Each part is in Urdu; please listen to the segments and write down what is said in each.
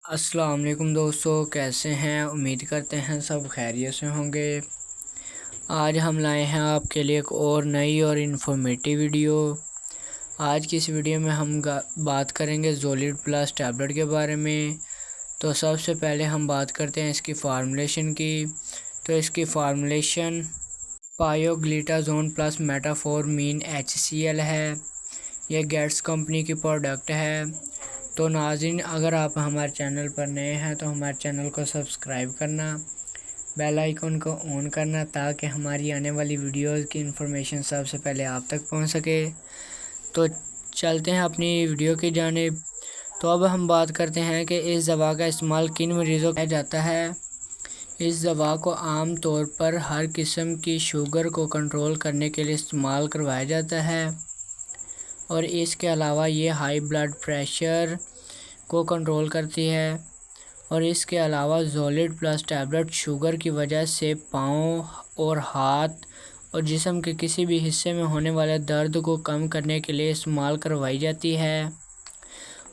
السلام علیکم دوستو، کیسے ہیں؟ امید کرتے ہیں سب خیریت سے ہوں گے۔ آج ہم لائے ہیں آپ کے لیے ایک اور نئی اور انفارمیٹیو ویڈیو۔ آج کی اس ویڈیو میں ہم بات کریں گے زولڈ پلس ٹیبلٹ کے بارے میں۔ تو سب سے پہلے ہم بات کرتے ہیں اس کی فارمولیشن کی۔ تو اس کی فارمولیشن پایوگلیٹازون پلس میٹافورمین HCl ہے۔ یہ گیٹس کمپنی کی پروڈکٹ ہے۔ تو ناظرین، اگر آپ ہمارے چینل پر نئے ہیں تو ہمارے چینل کو سبسکرائب کرنا، بیل آئیکن کو آن کرنا تاکہ ہماری آنے والی ویڈیوز کی انفارمیشن سب سے پہلے آپ تک پہنچ سکے۔ تو چلتے ہیں اپنی ویڈیو کی جانب۔ تو اب ہم بات کرتے ہیں کہ اس دوا کا استعمال کن مریضوں کیا جاتا ہے۔ اس دوا کو عام طور پر ہر قسم کی شوگر کو کنٹرول کرنے کے لیے استعمال کروایا جاتا ہے، اور اس کے علاوہ یہ ہائی بلڈ پریشر کو کنٹرول کرتی ہے۔ اور اس کے علاوہ زولڈ پلس ٹیبلٹ شوگر کی وجہ سے پاؤں اور ہاتھ اور جسم کے کسی بھی حصے میں ہونے والے درد کو کم کرنے کے لیے استعمال کروائی جاتی ہے۔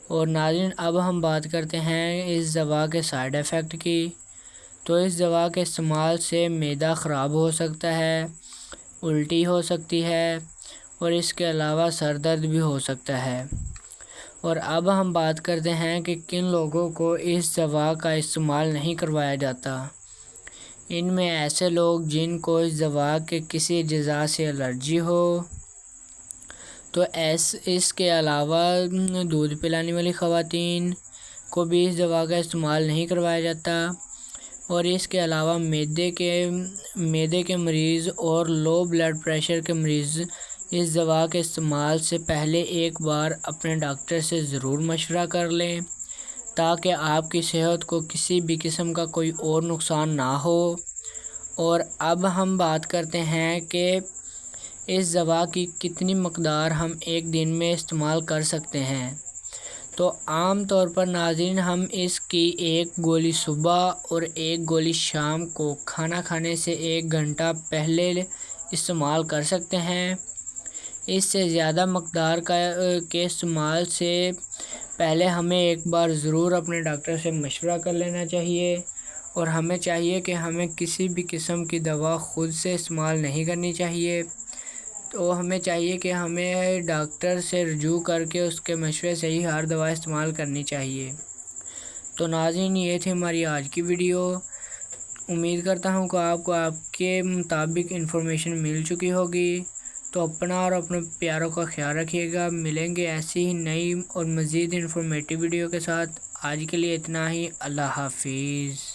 اور ناظرین، اب ہم بات کرتے ہیں اس دوا کے سائیڈ ایفیکٹ کی۔ تو اس دوا کے استعمال سے معدہ خراب ہو سکتا ہے، الٹی ہو سکتی ہے، اور اس کے علاوہ سر درد بھی ہو سکتا ہے۔ اور اب ہم بات کرتے ہیں کہ کن لوگوں کو اس دوا کا استعمال نہیں کروایا جاتا۔ ان میں ایسے لوگ جن کو اس دوا کے کسی اجزاء سے الرجی ہو۔ تو اس کے علاوہ دودھ پلانے والی خواتین کو بھی اس دوا کا استعمال نہیں کروایا جاتا۔ اور اس کے علاوہ معدے کے مریض اور لو بلڈ پریشر کے مریض اس دوا کے استعمال سے پہلے ایک بار اپنے ڈاکٹر سے ضرور مشورہ کر لیں تاکہ آپ کی صحت کو کسی بھی قسم کا کوئی اور نقصان نہ ہو۔ اور اب ہم بات کرتے ہیں کہ اس دوا کی کتنی مقدار ہم ایک دن میں استعمال کر سکتے ہیں۔ تو عام طور پر ناظرین، ہم اس کی ایک گولی صبح اور ایک گولی شام کو کھانا کھانے سے 1 گھنٹہ پہلے استعمال کر سکتے ہیں۔ اس سے زیادہ مقدار کے استعمال سے پہلے ہمیں ایک بار ضرور اپنے ڈاکٹر سے مشورہ کر لینا چاہیے، اور ہمیں چاہیے کہ ہمیں کسی بھی قسم کی دوا خود سے استعمال نہیں کرنی چاہیے۔ تو ہمیں چاہیے کہ ہمیں ڈاکٹر سے رجوع کر کے اس کے مشورے سے ہی ہر دوا استعمال کرنی چاہیے۔ تو ناظرین، یہ تھی ہماری آج کی ویڈیو۔ امید کرتا ہوں کہ آپ کو آپ کے مطابق انفارمیشن مل چکی ہوگی۔ تو اپنا اور اپنے پیاروں کا خیال رکھیے گا۔ ملیں گے ایسی ہی نئی اور مزید انفارمیٹیو ویڈیو کے ساتھ۔ آج کے لیے اتنا ہی۔ اللہ حافظ۔